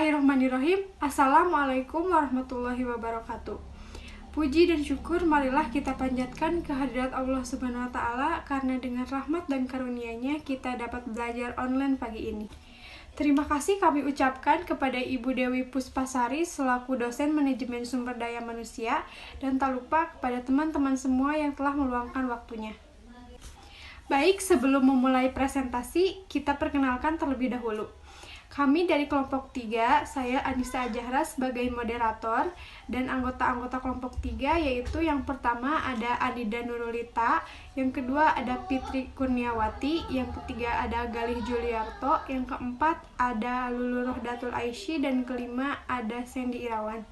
Bismillahirrahmanirrahim. Assalamualaikum warahmatullahi wabarakatuh. Puji dan syukur marilah kita panjatkan kehadirat Allah Subhanahu wa taala karena dengan rahmat dan karunia-Nya kita dapat belajar online pagi ini. Terima kasih kami ucapkan kepada Ibu Dewi Puspasari selaku dosen manajemen sumber daya manusia dan tak lupa kepada teman-teman semua yang telah meluangkan waktunya. Baik, sebelum memulai presentasi, kita perkenalkan terlebih dahulu. Kami dari kelompok 3, saya Anissa Ajahra sebagai moderator, dan anggota-anggota kelompok 3 yaitu yang pertama ada Adida Nurulita, yang kedua ada Fitri Kurniawati, yang ketiga ada Galih Juliarto, yang keempat ada Lulu Rohdatul Aisy, dan kelima ada Sandy Irawan.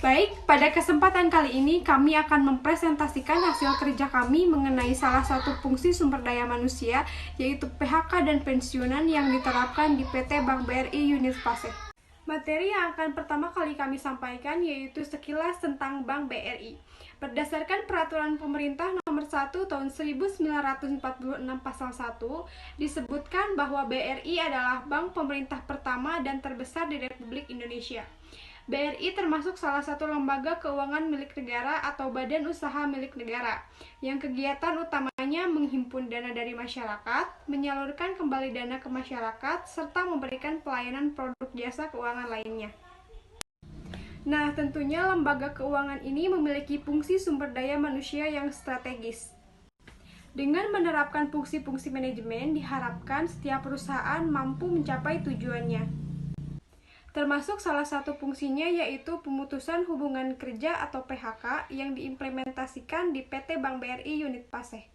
Baik, pada kesempatan kali ini kami akan mempresentasikan hasil kerja kami mengenai salah satu fungsi sumber daya manusia, yaitu PHK dan pensiunan yang diterapkan di PT Bank BRI Unit Paseh. Materi yang akan pertama kali kami sampaikan yaitu sekilas tentang Bank BRI. Berdasarkan Peraturan Pemerintah Nomor 1 Tahun 1946 Pasal 1, disebutkan bahwa BRI adalah bank pemerintah pertama dan terbesar di Republik Indonesia. BRI termasuk salah satu lembaga keuangan milik negara atau badan usaha milik negara, yang kegiatan utamanya menghimpun dana dari masyarakat, menyalurkan kembali dana ke masyarakat, serta memberikan pelayanan produk jasa keuangan lainnya. Nah, tentunya lembaga keuangan ini memiliki fungsi sumber daya manusia yang strategis. Dengan menerapkan fungsi-fungsi manajemen, diharapkan setiap perusahaan mampu mencapai tujuannya. Termasuk salah satu fungsinya yaitu pemutusan hubungan kerja atau PHK yang diimplementasikan di PT Bank BRI Unit Paseh.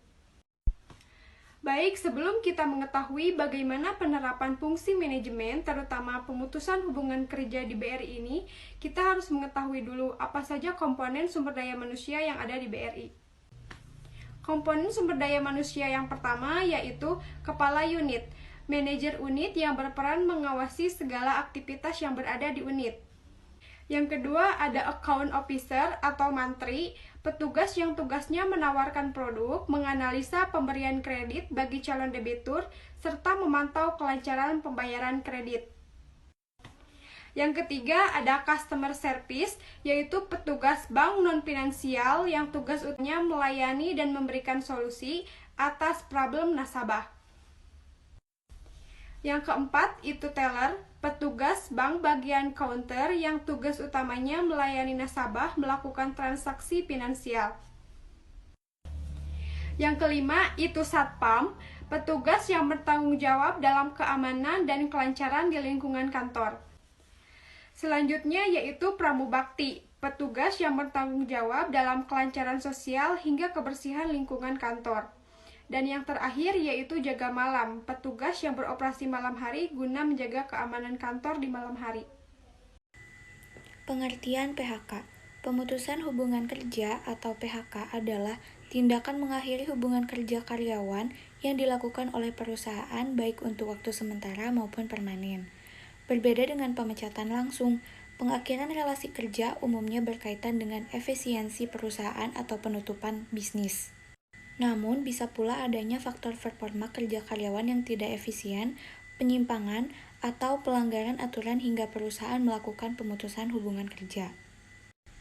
Baik, sebelum kita mengetahui bagaimana penerapan fungsi manajemen, terutama pemutusan hubungan kerja di BRI ini, kita harus mengetahui dulu apa saja komponen sumber daya manusia yang ada di BRI. Komponen sumber daya manusia yang pertama yaitu kepala unit, manajer unit yang berperan mengawasi segala aktivitas yang berada di unit. Yang kedua ada account officer atau mantri, petugas yang tugasnya menawarkan produk, menganalisa pemberian kredit bagi calon debitur, serta memantau kelancaran pembayaran kredit. Yang ketiga ada customer service, yaitu petugas bank non-finansial yang tugas utamanya melayani dan memberikan solusi atas problem nasabah. Yang keempat itu teller, petugas bank bagian counter yang tugas utamanya melayani nasabah melakukan transaksi finansial. Yang kelima itu satpam, petugas yang bertanggung jawab dalam keamanan dan kelancaran di lingkungan kantor. Selanjutnya yaitu pramubakti, petugas yang bertanggung jawab dalam kelancaran sosial hingga kebersihan lingkungan kantor. Dan yang terakhir yaitu jaga malam, petugas yang beroperasi malam hari guna menjaga keamanan kantor di malam hari. Pengertian PHK. Pemutusan hubungan kerja atau PHK adalah tindakan mengakhiri hubungan kerja karyawan yang dilakukan oleh perusahaan baik untuk waktu sementara maupun permanen. Berbeda dengan pemecatan langsung, pengakhiran relasi kerja umumnya berkaitan dengan efisiensi perusahaan atau penutupan bisnis. Namun, bisa pula adanya faktor performa kerja karyawan yang tidak efisien, penyimpangan, atau pelanggaran aturan hingga perusahaan melakukan pemutusan hubungan kerja.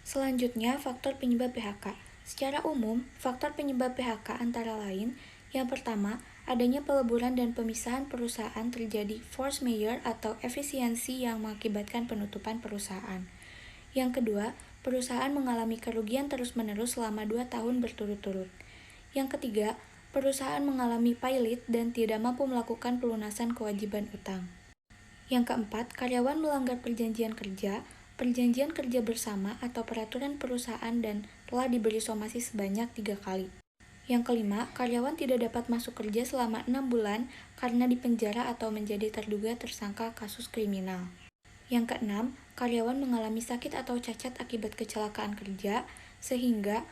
Selanjutnya, faktor penyebab PHK. Secara umum, faktor penyebab PHK antara lain, yang pertama, adanya peleburan dan pemisahan perusahaan terjadi force majeure atau efisiensi yang mengakibatkan penutupan perusahaan. Yang kedua, perusahaan mengalami kerugian terus-menerus selama 2 tahun berturut-turut. Yang ketiga, perusahaan mengalami pailit dan tidak mampu melakukan pelunasan kewajiban utang. Yang keempat, karyawan melanggar perjanjian kerja bersama atau peraturan perusahaan dan telah diberi somasi sebanyak 3 kali. Yang kelima, karyawan tidak dapat masuk kerja selama 6 bulan karena dipenjara atau menjadi terduga tersangka kasus kriminal. Yang keenam, karyawan mengalami sakit atau cacat akibat kecelakaan kerja sehingga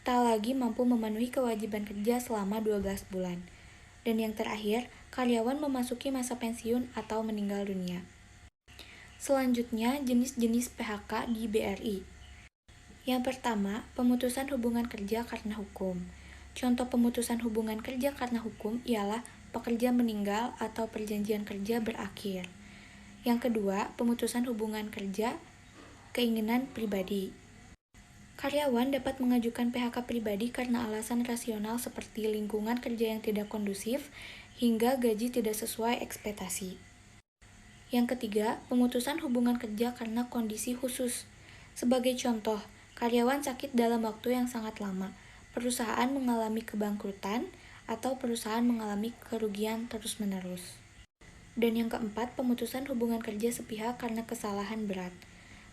tak lagi mampu memenuhi kewajiban kerja selama 12 bulan. Dan yang terakhir, karyawan memasuki masa pensiun atau meninggal dunia. Selanjutnya, jenis-jenis PHK di BRI. Yang pertama, pemutusan hubungan kerja karena hukum. Contoh pemutusan hubungan kerja karena hukum ialah pekerja meninggal atau perjanjian kerja berakhir. Yang kedua, pemutusan hubungan kerja keinginan pribadi. Karyawan dapat mengajukan PHK pribadi karena alasan rasional seperti lingkungan kerja yang tidak kondusif hingga gaji tidak sesuai ekspektasi. Yang ketiga, pemutusan hubungan kerja karena kondisi khusus. Sebagai contoh, karyawan sakit dalam waktu yang sangat lama, perusahaan mengalami kebangkrutan, atau perusahaan mengalami kerugian terus-menerus. Dan yang keempat, pemutusan hubungan kerja sepihak karena kesalahan berat.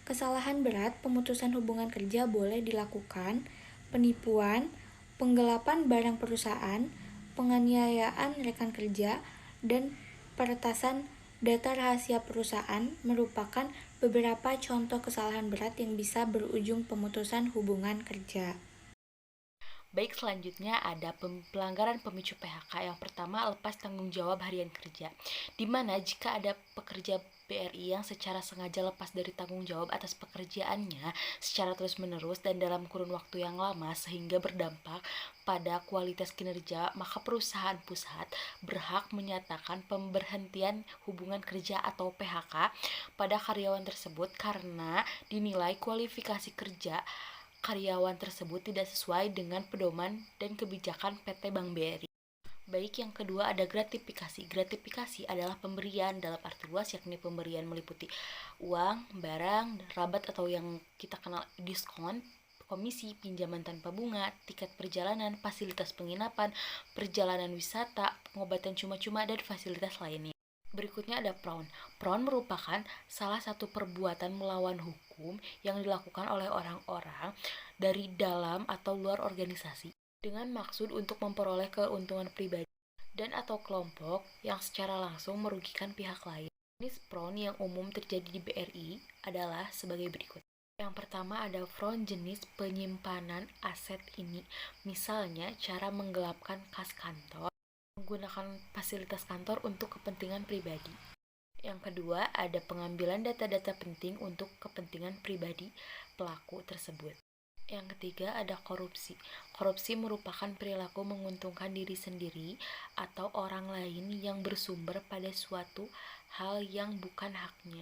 Kesalahan berat, pemutusan hubungan kerja boleh dilakukan penipuan, penggelapan barang perusahaan, penganiayaan rekan kerja, dan peretasan data rahasia perusahaan merupakan beberapa contoh kesalahan berat yang bisa berujung pemutusan hubungan kerja. Baik, selanjutnya ada pelanggaran pemicu PHK. Yang pertama, lepas tanggung jawab harian kerja, di mana jika ada pekerja BRI yang secara sengaja lepas dari tanggung jawab atas pekerjaannya secara terus-menerus dan dalam kurun waktu yang lama sehingga berdampak pada kualitas kinerja, maka perusahaan pusat berhak menyatakan pemberhentian hubungan kerja atau PHK pada karyawan tersebut karena dinilai kualifikasi kerja karyawan tersebut tidak sesuai dengan pedoman dan kebijakan PT Bank BRI. Baik, yang kedua ada gratifikasi. Gratifikasi adalah pemberian dalam arti luas, yakni pemberian meliputi uang, barang, rabat atau yang kita kenal diskon, komisi, pinjaman tanpa bunga, tiket perjalanan, fasilitas penginapan, perjalanan wisata, pengobatan cuma-cuma, dan fasilitas lainnya. Berikutnya ada prawn. Prawn merupakan salah satu perbuatan melawan hukum yang dilakukan oleh orang-orang dari dalam atau luar organisasi dengan maksud untuk memperoleh keuntungan pribadi dan atau kelompok yang secara langsung merugikan pihak lain. Jenis prawn yang umum terjadi di BRI adalah sebagai berikut. Yang pertama ada prawn jenis penyimpanan aset ini, misalnya cara menggelapkan kas kantor, menggunakan fasilitas kantor untuk kepentingan pribadi. Yang kedua, ada pengambilan data-data penting untuk kepentingan pribadi pelaku tersebut. Yang ketiga, ada korupsi. Korupsi merupakan perilaku menguntungkan diri sendiri atau orang lain yang bersumber pada suatu hal yang bukan haknya.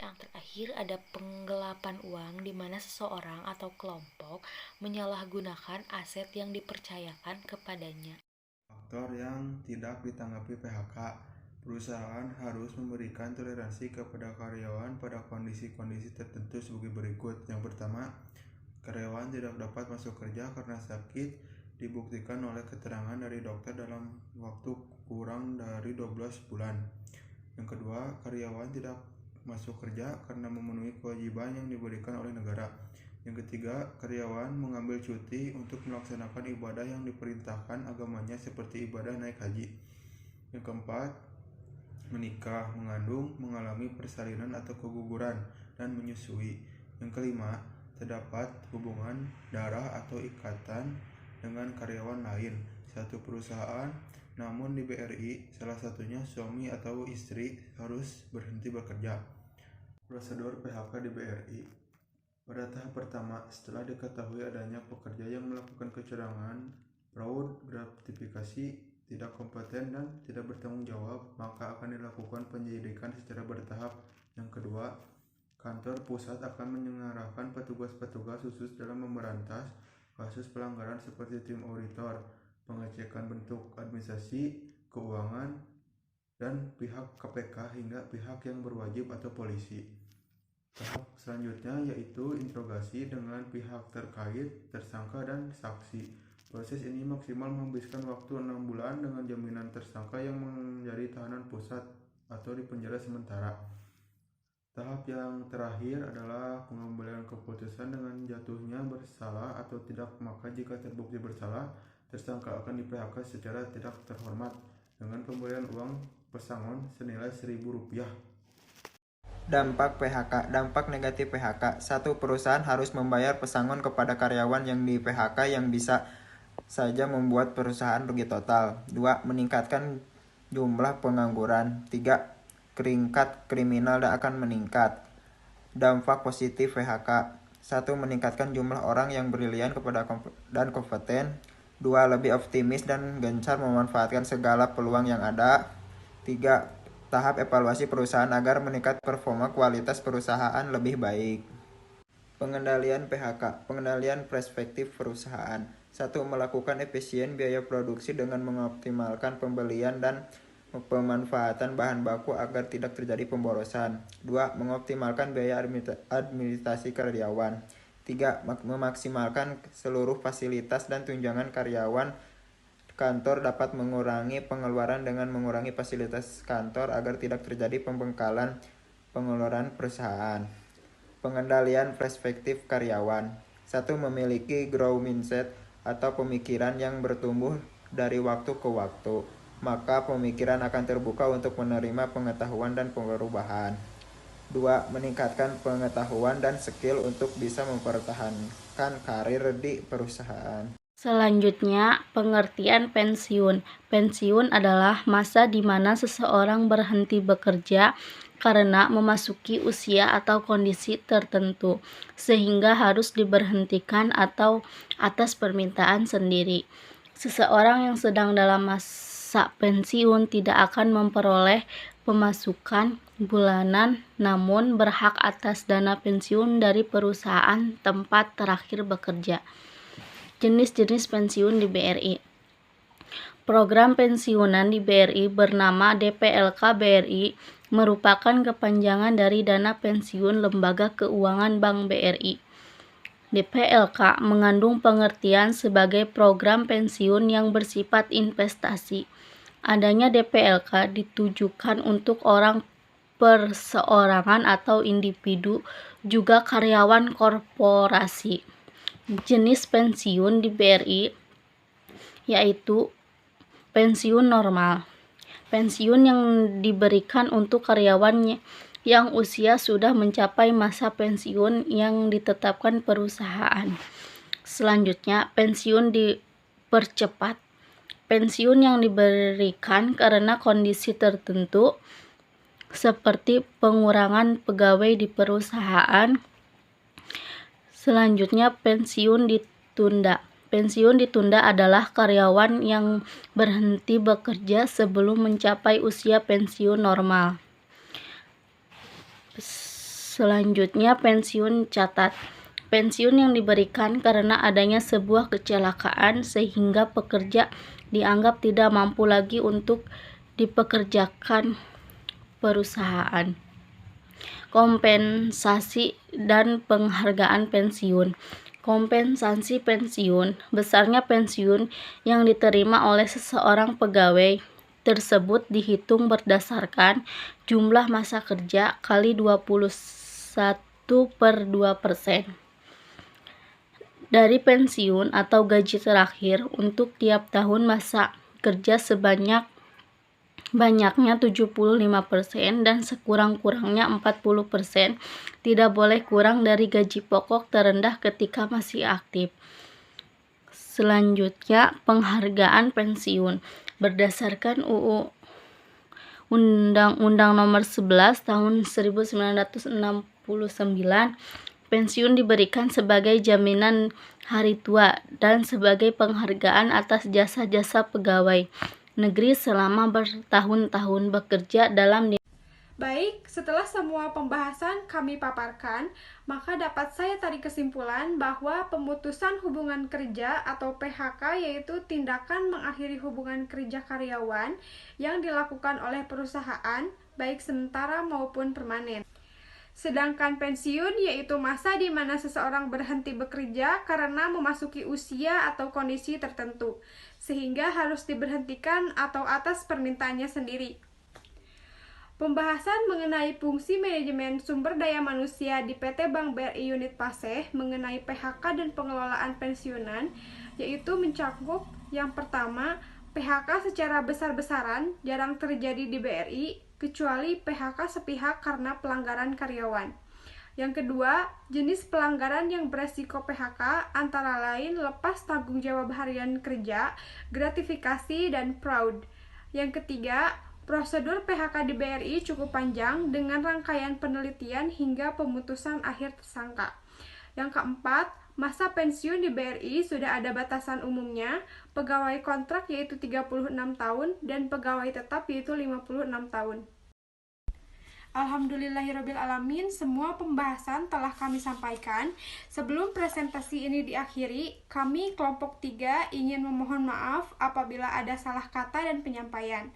Yang terakhir, ada penggelapan uang di mana seseorang atau kelompok menyalahgunakan aset yang dipercayakan kepadanya. Faktor yang tidak ditanggapi PHK. Perusahaan harus memberikan toleransi kepada karyawan pada kondisi-kondisi tertentu sebagai berikut. Yang pertama, karyawan tidak dapat masuk kerja karena sakit dibuktikan oleh keterangan dari dokter dalam waktu kurang dari 12 bulan. Yang kedua, karyawan tidak masuk kerja karena memenuhi kewajiban yang diberikan oleh negara. Yang ketiga, karyawan mengambil cuti untuk melaksanakan ibadah yang diperintahkan agamanya seperti ibadah naik haji. Yang keempat, menikah, mengandung, mengalami persalinan atau keguguran, dan menyusui. Yang kelima, terdapat hubungan darah atau ikatan dengan karyawan lain satu perusahaan, namun di BRI salah satunya suami atau istri harus berhenti bekerja. Prosedur PHK di BRI. Pada tahap pertama, setelah diketahui adanya pekerja yang melakukan kecurangan, fraud, gratifikasi, tidak kompeten, dan tidak bertanggung jawab, maka akan dilakukan penyelidikan secara bertahap. Yang kedua, kantor pusat akan mengarahkan petugas-petugas khusus dalam memberantas kasus pelanggaran seperti tim auditor, pengecekan bentuk administrasi, keuangan, dan pihak KPK hingga pihak yang berwajib atau polisi. Tahap selanjutnya yaitu interogasi dengan pihak terkait, tersangka, dan saksi. Proses ini maksimal menghabiskan waktu 6 bulan dengan jaminan tersangka yang menjadi tahanan pusat atau di penjara sementara. Tahap yang terakhir adalah pengambilan keputusan dengan jatuhnya bersalah atau tidak, maka jika terbukti bersalah, tersangka akan di-PHK secara tidak terhormat dengan pemberian uang pesangon senilai Rp1.000. Dampak PHK. Dampak negatif PHK. 1. Perusahaan harus membayar pesangon kepada karyawan yang di PHK yang bisa saja membuat perusahaan rugi total. 2. Meningkatkan jumlah pengangguran. 3. Tingkat kriminal akan meningkat. Dampak positif PHK. 1. Meningkatkan jumlah orang yang brilian dan kompeten. 2. Lebih optimis dan gencar memanfaatkan segala peluang yang ada. 3. tahap evaluasi perusahaan agar meningkat performa kualitas perusahaan lebih baik. Pengendalian PHK, pengendalian perspektif perusahaan. 1. Melakukan efisien biaya produksi dengan mengoptimalkan pembelian dan pemanfaatan bahan baku agar tidak terjadi pemborosan. 2. Mengoptimalkan biaya administrasi karyawan. 3. Memaksimalkan seluruh fasilitas dan tunjangan karyawan kantor dapat mengurangi pengeluaran dengan mengurangi fasilitas kantor agar tidak terjadi pembengkalan pengeluaran perusahaan. Pengendalian perspektif karyawan. 1. Memiliki growth mindset atau pemikiran yang bertumbuh dari waktu ke waktu. Maka pemikiran akan terbuka untuk menerima pengetahuan dan perubahan. 2. Meningkatkan pengetahuan dan skill untuk bisa mempertahankan karir di perusahaan. Selanjutnya, pengertian pensiun. Pensiun adalah masa di mana seseorang berhenti bekerja karena memasuki usia atau kondisi tertentu, sehingga harus diberhentikan atau atas permintaan sendiri. Seseorang yang sedang dalam masa pensiun tidak akan memperoleh pemasukan bulanan, namun berhak atas dana pensiun dari perusahaan tempat terakhir bekerja. Jenis-jenis pensiun di BRI. Program pensiunan di BRI bernama DPLK BRI merupakan kepanjangan dari Dana Pensiun Lembaga Keuangan Bank BRI. DPLK mengandung pengertian sebagai program pensiun yang bersifat investasi. Adanya DPLK ditujukan untuk orang perseorangan atau individu, juga karyawan korporasi. Jenis pensiun di BRI yaitu pensiun normal. Pensiun yang diberikan untuk karyawan yang usia sudah mencapai masa pensiun yang ditetapkan perusahaan. Selanjutnya, pensiun dipercepat. Pensiun yang diberikan karena kondisi tertentu seperti pengurangan pegawai di perusahaan. Selanjutnya, pensiun ditunda. Pensiun ditunda adalah karyawan yang berhenti bekerja sebelum mencapai usia pensiun normal. Selanjutnya, pensiun catat. Pensiun yang diberikan karena adanya sebuah kecelakaan sehingga pekerja dianggap tidak mampu lagi untuk dipekerjakan perusahaan. Kompensasi dan penghargaan pensiun. Kompensasi pensiun, besarnya pensiun yang diterima oleh seseorang pegawai tersebut dihitung berdasarkan jumlah masa kerja kali 21/2% dari pensiun atau gaji terakhir untuk tiap tahun masa kerja banyaknya 75% dan sekurang-kurangnya 40%, tidak boleh kurang dari gaji pokok terendah ketika masih aktif. Selanjutnya, penghargaan pensiun. Berdasarkan UU Undang-Undang Nomor 11 Tahun 1969, pensiun diberikan sebagai jaminan hari tua dan sebagai penghargaan atas jasa-jasa pegawai negeri selama bertahun-tahun bekerja dalam. Baik, setelah semua pembahasan kami paparkan, maka dapat saya tarik kesimpulan bahwa pemutusan hubungan kerja atau PHK yaitu tindakan mengakhiri hubungan kerja karyawan yang dilakukan oleh perusahaan, baik sementara maupun permanen. Sedangkan pensiun yaitu masa di mana seseorang berhenti bekerja karena memasuki usia atau kondisi tertentu, sehingga harus diberhentikan atau atas permintaannya sendiri. Pembahasan mengenai fungsi manajemen sumber daya manusia di PT Bank BRI Unit Paseh mengenai PHK dan pengelolaan pensiunan, yaitu mencakup yang pertama, PHK secara besar-besaran jarang terjadi di BRI, kecuali PHK sepihak karena pelanggaran karyawan. Yang kedua, jenis pelanggaran yang beresiko PHK antara lain lepas tanggung jawab harian kerja, gratifikasi, dan fraud. Yang ketiga, prosedur PHK di BRI cukup panjang dengan rangkaian penelitian hingga pemutusan akhir tersangka. Yang keempat, masa pensiun di BRI sudah ada batasan umumnya, pegawai kontrak yaitu 36 tahun dan pegawai tetap yaitu 56 tahun. Alhamdulillahirrabbilalamin, semua pembahasan telah kami sampaikan. Sebelum presentasi ini diakhiri, kami kelompok 3 ingin memohon maaf apabila ada salah kata dan penyampaian.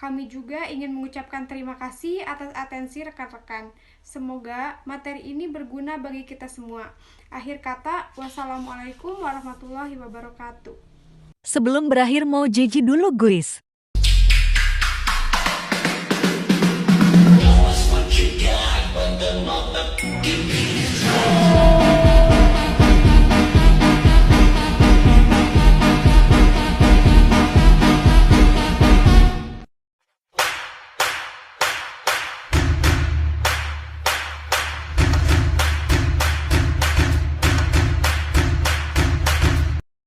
Kami juga ingin mengucapkan terima kasih atas atensi rekan-rekan. Semoga materi ini berguna bagi kita semua. Akhir kata, wassalamualaikum warahmatullahi wabarakatuh. Sebelum berakhir mau jeji dulu guys.